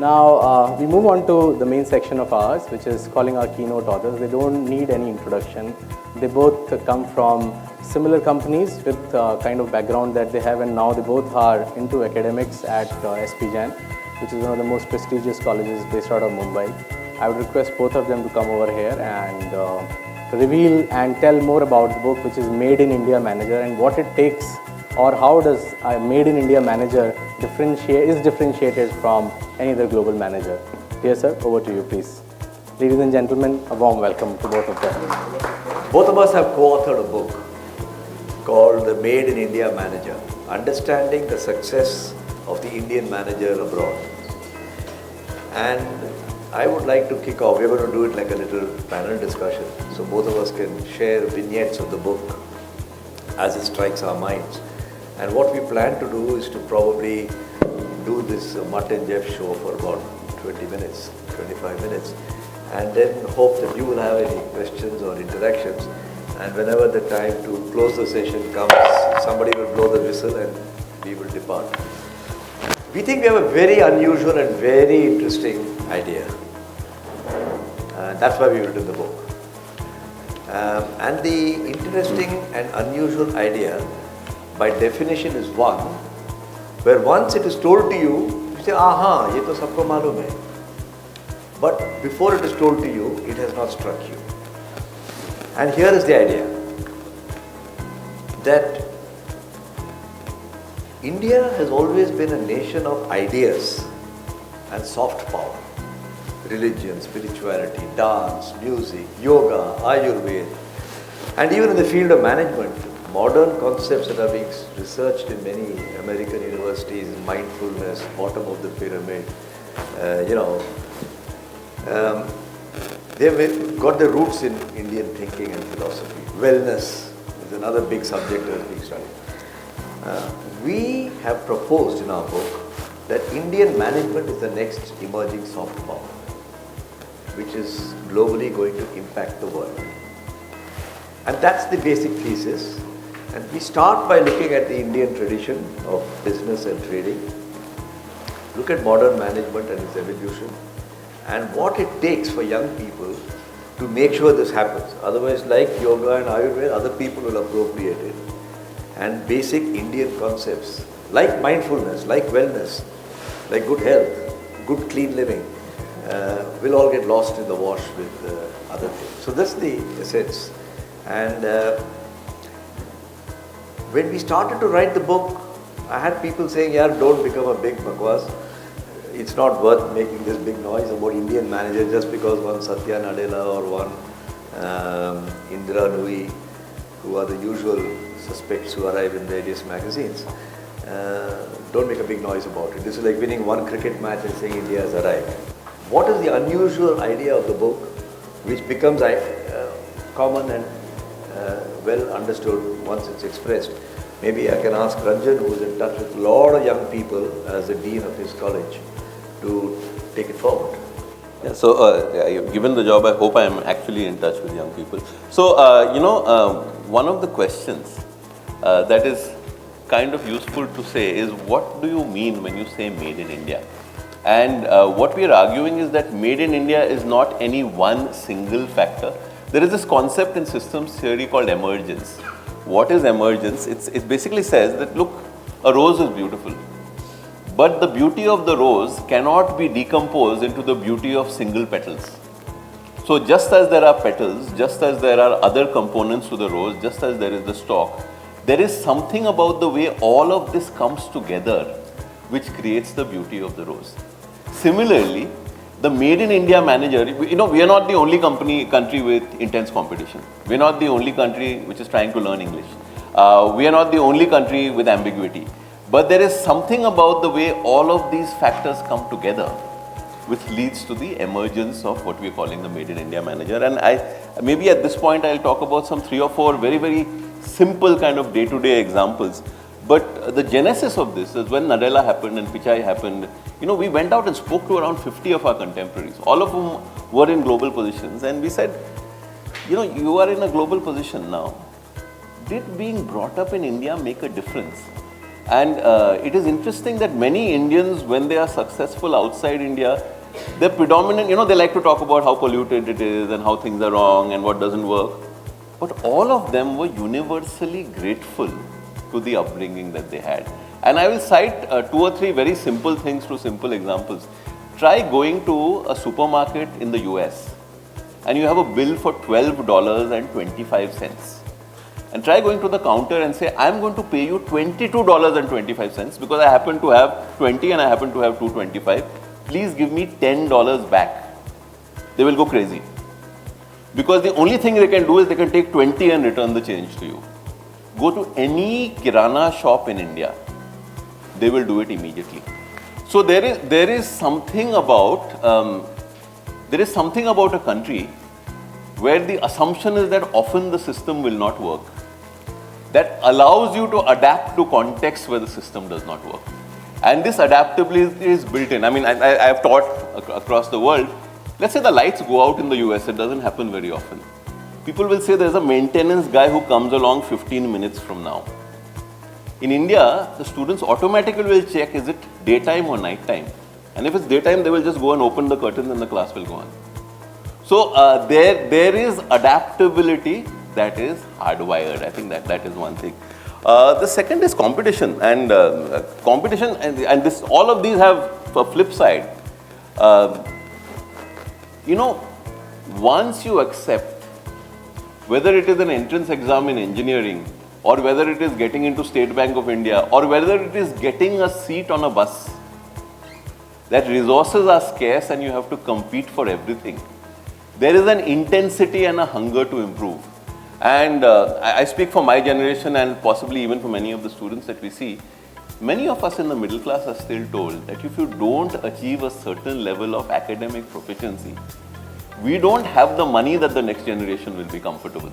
Now, we move on to the main section of ours, which is calling our keynote authors. They don't need any introduction. They both come from similar companies with kind of background that they have, and now they both are into academics at SP Jain, which is one of the most prestigious colleges based out of Mumbai. I would request both of them to come over here and reveal and tell more about the book, which is Made in India Manager, and what it takes, or how does a Made in India manager differentiated from any other global manager. Dear sir, over to you, please. Ladies and gentlemen, a warm welcome to both of them. Both of us have co-authored a book called The Made in India Manager, Understanding the Success of the Indian Manager Abroad. And I would like to kick off. We're going to do it like a little panel discussion, so both of us can share vignettes of the book as it strikes our minds. And what we plan to do is to probably do this Mutt and Jeff show for about 20 minutes, 25 minutes, and then hope that you will have any questions or interactions. And whenever the time to close the session comes, somebody will blow the whistle and we will depart. We think we have a very unusual and very interesting idea. That's why we written the book. And the interesting and unusual idea, by definition, is one where once it is told to you, you say, aha, ye to sabko malum hai. But before it is told to you, it has not struck you. And here is the idea, that India has always been a nation of ideas and soft power. Religion, spirituality, dance, music, yoga, Ayurveda, and even in the field of management, modern concepts that are being researched in many American universities, mindfulness, bottom of the pyramid, they've got their roots in Indian thinking and philosophy. Wellness is another big subject that is being studied. We have proposed in our book that Indian management is the next emerging soft power, which is globally going to impact the world. And that's the basic thesis. And we start by looking at the Indian tradition of business and trading, look at modern management and its evolution, and what it takes for young people to make sure this happens. Otherwise, like yoga and Ayurveda, other people will appropriate it. And basic Indian concepts, like mindfulness, like wellness, like good health, good clean living, will all get lost in the wash with other things. So that's the essence. And when we started to write the book, I had people saying, yeah, don't become a big bakwas. It's not worth making this big noise about Indian manager just because one Satya Nadella or one Indra Nooyi, who are the usual suspects who arrive in various magazines. Don't make a big noise about it. This is like winning one cricket match and saying India has arrived. What is the unusual idea of the book, which becomes common and well understood once it's expressed? Maybe I can ask Ranjan, who is in touch with a lot of young people as the dean of his college, to take it forward. Yeah, so given the job, I hope I am actually in touch with young people. So, one of the questions that is kind of useful to say is, what do you mean when you say Made in India? And what we are arguing is that Made in India is not any one single factor. There is this concept in systems theory called emergence. What is emergence? It basically says that, look, a rose is beautiful, but the beauty of the rose cannot be decomposed into the beauty of single petals. So just as there are petals, just as there are other components to the rose, just as there is the stalk, there is something about the way all of this comes together which creates the beauty of the rose. Similarly, the Made in India manager, we are not the only country with intense competition. We are not the only country which is trying to learn English. We are not the only country with ambiguity. But there is something about the way all of these factors come together which leads to the emergence of what we are calling the Made in India manager. And maybe at this point I'll talk about some 3 or 4 very, very simple kind of day-to-day examples. But the genesis of this is when Nadella happened and Pichai happened, we went out and spoke to around 50 of our contemporaries, all of whom were in global positions. And we said, you are in a global position now. Did being brought up in India make a difference? And it is interesting that many Indians, when they are successful outside India, they're predominant, they like to talk about how polluted it is and how things are wrong and what doesn't work. But all of them were universally grateful to the upbringing that they had. And I will cite 2 or 3 very simple things through simple examples. Try going to a supermarket in the US and you have a bill for $12.25. And try going to the counter and say, I'm going to pay you $22.25 because I happen to have 20 and I happen to have 225. Please give me $10 back. They will go crazy. Because the only thing they can do is they can take 20 and return the change to you. Go to any kirana shop in India. They will do it immediately. So there is something about a country where the assumption is that often the system will not work. That allows you to adapt to contexts where the system does not work. And this adaptability is built in. I mean, I have taught across the world. Let's say the lights go out in the US, it doesn't happen very often. People will say there's a maintenance guy who comes along 15 minutes from now. In India, the students automatically will check, is it daytime or nighttime? And if it's daytime, they will just go and open the curtains and the class will go on. So there is adaptability that is hardwired. I think that is one thing. The second is competition, and competition, and this, all of these have a flip side. Once you accept, whether it is an entrance exam in engineering, or whether it is getting into State Bank of India, or whether it is getting a seat on a bus, that resources are scarce and you have to compete for everything. There is an intensity and a hunger to improve. And I speak for my generation and possibly even for many of the students that we see. Many of us in the middle class are still told that if you don't achieve a certain level of academic proficiency, we don't have the money that the next generation will be comfortable.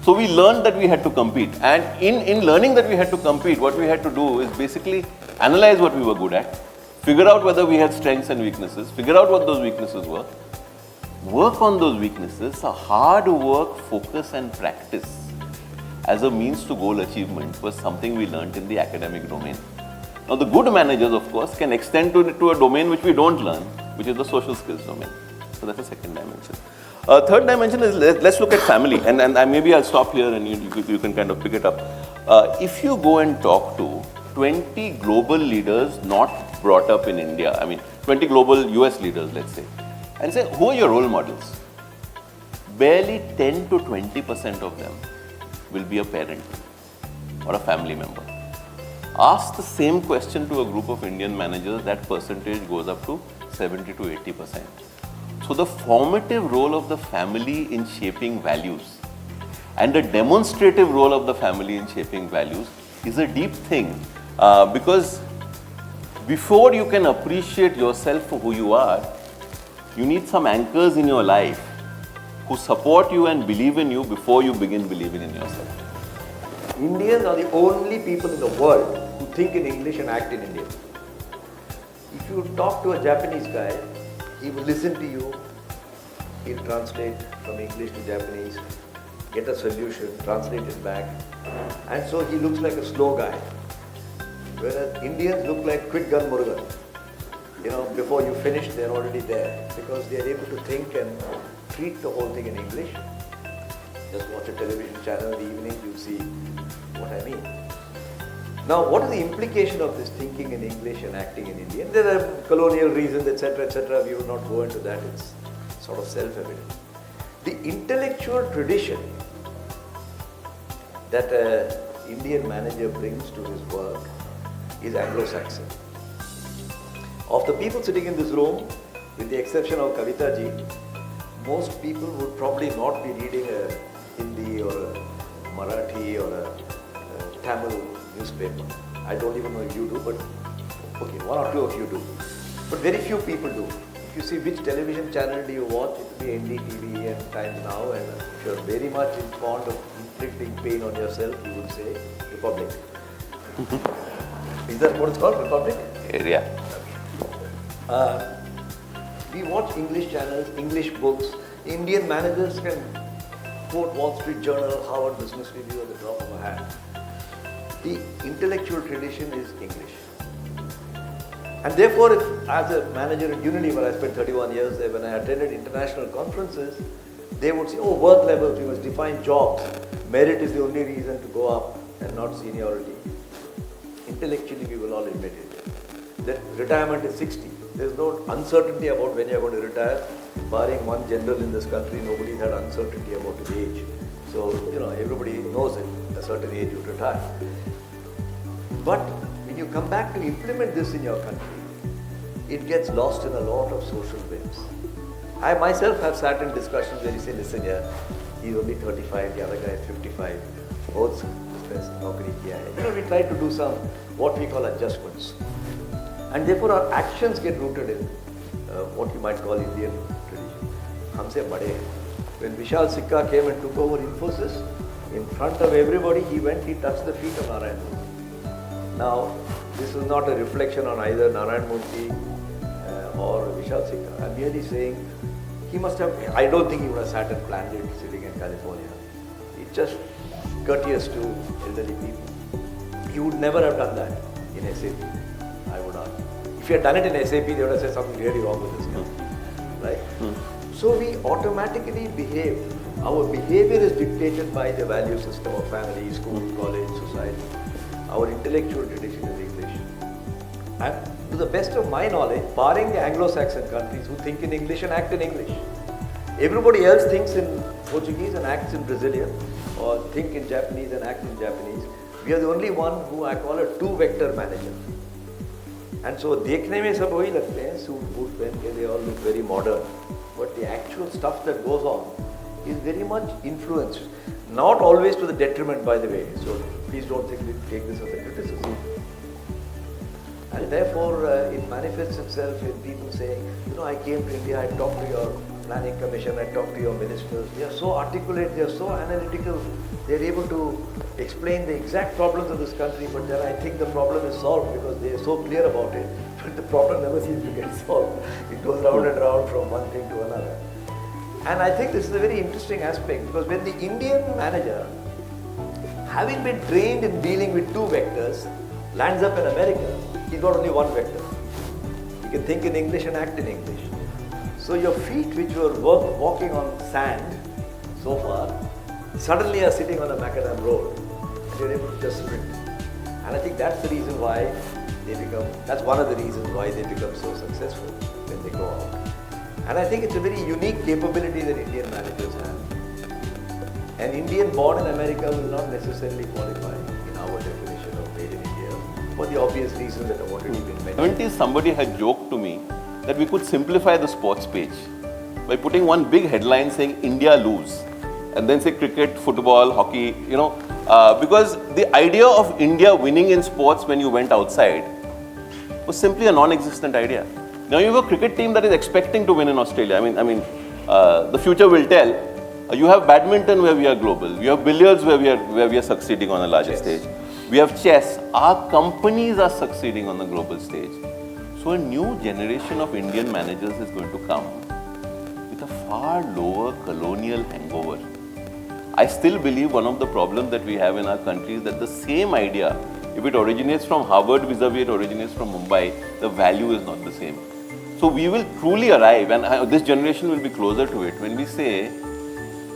So we learned that we had to compete. And in learning that we had to compete, what we had to do is basically analyze what we were good at, figure out whether we had strengths and weaknesses, figure out what those weaknesses were, work on those weaknesses. So hard work, focus and practice as a means to goal achievement was something we learned in the academic domain. Now the good managers, of course, can extend to a domain which we don't learn, which is the social skills domain. So that's the second dimension. Third dimension is, let's look at family, and maybe I'll stop here and you can kind of pick it up. If you go and talk to 20 global leaders not brought up in India, 20 global US leaders, let's say, and say, who are your role models? Barely 10 to 20% of them will be a parent or a family member. Ask the same question to a group of Indian managers, that percentage goes up to 70 to 80%. So the formative role of the family in shaping values and the demonstrative role of the family in shaping values is a deep thing, because before you can appreciate yourself for who you are, you need some anchors in your life who support you and believe in you before you begin believing in yourself. Indians are the only people in the world who think in English and act in Indian. If you talk to a Japanese guy, he will listen to you, he'll translate from English to Japanese, get a solution, translate it back, and so he looks like a slow guy. Whereas Indians look like quick gun Murugan. Before you finish, they're already there because they're able to think and treat the whole thing in English. Just watch a television channel in the evening, you'll see what I mean. Now, what is the implication of this thinking in English and acting in Indian? There are colonial reasons, etc., etc. We will not go into that. It's sort of self-evident. The intellectual tradition that an Indian manager brings to his work is Anglo-Saxon. Of the people sitting in this room, with the exception of Kavita ji, most people would probably not be reading a Hindi or a Marathi or a Tamil newspaper. I don't even know if you do, but okay, one or two of you do. But very few people do. If you see which television channel do you watch, it will be NDTV and Times Now, and if you're very much fond of inflicting pain on yourself, you would say Republic. Is that what it's called, Republic? Yeah. We watch English channels, English books. Indian managers can quote Wall Street Journal, Harvard Business Review at the drop of a hat. the intellectual tradition is English. And therefore, if, as a manager at Unilever, I spent 31 years there, when I attended international conferences, they would say, oh, work levels, we must define jobs. Merit is the only reason to go up and not seniority. Intellectually, we will all admit it. That retirement is 60. There's no uncertainty about when you're going to retire. Barring one general in this country, nobody's had uncertainty about his age. So, everybody knows it. A certain age you retire. But when you come back to implement this in your country, it gets lost in a lot of social whims. I myself have sat in discussions where you say, listen here, he's only 35, the other guy is 55. Both naukri kiya hai. We try to do some what we call adjustments. And therefore our actions get rooted in what you might call Indian tradition. Humse bade hain. When Vishal Sikka came and took over Infosys, in front of everybody he went, he touched the feet of Narayan Murthy. Now, this is not a reflection on either Narayan Murthy or Vishal Sikka. I'm merely saying he must have, I don't think he would have sat and planned it sitting in California. It's just courteous to elderly people. He would never have done that in SAP, I would argue. If he had done it in SAP, they would have said something really wrong with this guy. Right? So we automatically behave. Our behavior is dictated by the value system of family, school, college, society. Our intellectual tradition is English. And to the best of my knowledge, barring the Anglo-Saxon countries who think in English and act in English, everybody else thinks in Portuguese and acts in Brazilian, or think in Japanese and act in Japanese. We are the only one who I call a two-vector manager. And so, देखने में सब वही लगते हैं, suit, boot पहन के, they all look very modern. But the actual stuff that goes on is very much influenced, not always to the detriment, by the way. So please don't take this as a criticism. And therefore, it manifests itself in people saying, I came to India, I talked to your planning commission, I talked to your ministers. They are so articulate, they are so analytical, they are able to explain the exact problems of this country, but then I think the problem is solved because they are so clear about it, but the problem never seems to get solved. It goes round and round from one thing to another. And I think this is a very interesting aspect, because when the Indian manager, having been trained in dealing with two vectors, lands up in America, he's got only one vector. He can think in English and act in English. So your feet, which were walking on sand so far, suddenly are sitting on a macadam road, and you're able to just sprint. And I think that's the reason why that's one of the reasons why they become so successful when they go out. And I think it's a very unique capability that Indian managers have. An Indian born in America will not necessarily qualify in our definition of made in India, for the obvious reasons that I wanted to mention. 70s, somebody had joked to me that we could simplify the sports page by putting one big headline saying India lose, and then say cricket, football, hockey, because the idea of India winning in sports when you went outside was simply a non-existent idea. Now you have a cricket team that is expecting to win in Australia. The future will tell. You have badminton where we are global. You have billiards where we are succeeding on a larger stage. We have chess. Our companies are succeeding on the global stage. So a new generation of Indian managers is going to come with a far lower colonial hangover. I still believe one of the problems that we have in our country is that the same idea, if it originates from Harvard vis-a-vis it originates from Mumbai, the value is not the same. So we will truly arrive, and this generation will be closer to it, when we say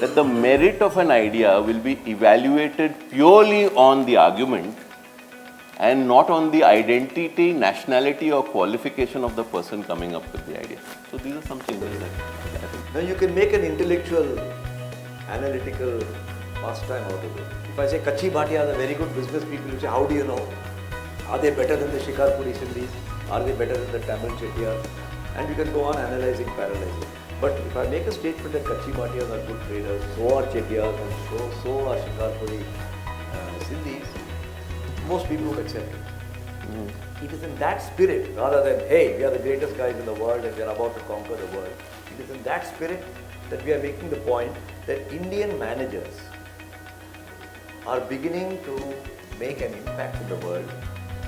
that the merit of an idea will be evaluated purely on the argument and not on the identity, nationality or qualification of the person coming up with the idea. So these are some changes that I think. Now you can make an intellectual, analytical pastime out of it. If I say Kachi Bhatia are very good business people, you say, how do you know? Are they better than the Shikarpuri Sindhis? Are they better than the Tamil Chettiars? And you can go on analyzing, parallelizing. But if I make a statement that Kachi Bhatiyas are good traders, so are Chettiars and so are Shikarpuri Sindhis, most people would accept it. It is in that spirit, rather than, hey, we are the greatest guys in the world and we are about to conquer the world. It is in that spirit that we are making the point that Indian managers are beginning to make an impact in the world,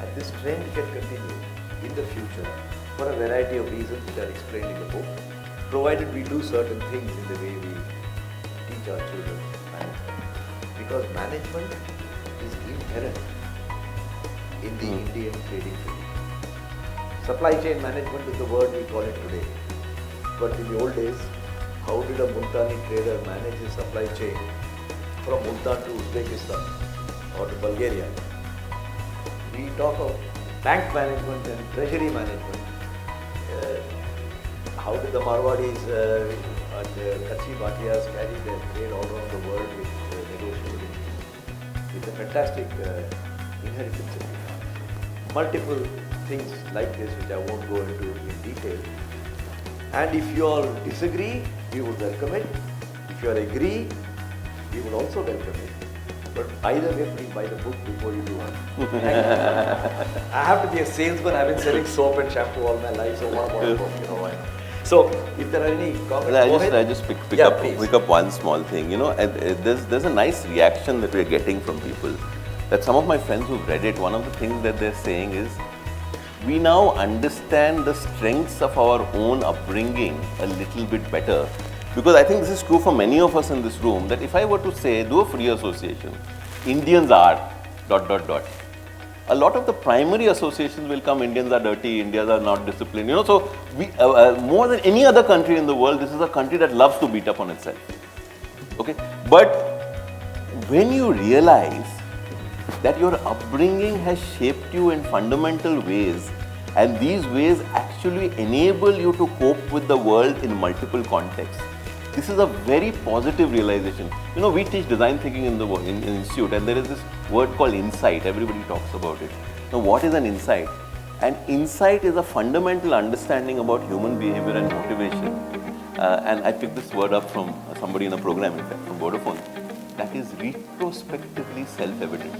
and this trend can continue in the future for a variety of reasons which are explained in the book, provided we do certain things in the way we teach our children management. Because management is inherent in the Indian trading field. Supply chain management is the word we call it today. But in the old days, how did a Multani trader manage his supply chain from Multan to Uzbekistan or to Bulgaria? We talk of bank management and treasury management. How did the Marwadis and Kachi Bhatiyas carry their trade all around the world with negotiating? It's a fantastic inheritance. Multiple things like this which I won't go into in detail. And if you all disagree, we would welcome it. If you all agree, we would also welcome it. But either way, please buy the book before you do one. I have to be a salesman. I've been selling soap and shampoo all my life, so what about a book? You know why not? So, if there are any comments, I just pick up one small thing. You know, and, there's a nice reaction that we're getting from people. That some of my friends who've read it, one of the things that they're saying is, we now understand the strengths of our own upbringing a little bit better. Because I think this is true for many of us in this room, that if I were to say, do a free association, Indians are ... A lot of the primary associations will come, Indians are dirty, Indians are not disciplined. You know, so we, more than any other country in the world, this is a country that loves to beat up on itself. Okay? But when you realize that your upbringing has shaped you in fundamental ways, and these ways actually enable you to cope with the world in multiple contexts, this is a very positive realization. You know, we teach design thinking in the institute, and there is this word called insight. Everybody talks about it. Now, what is an insight? An insight is a fundamental understanding about human behavior and motivation. And I picked this word up from somebody in a program, in fact, from Vodafone. That is retrospectively self-evident.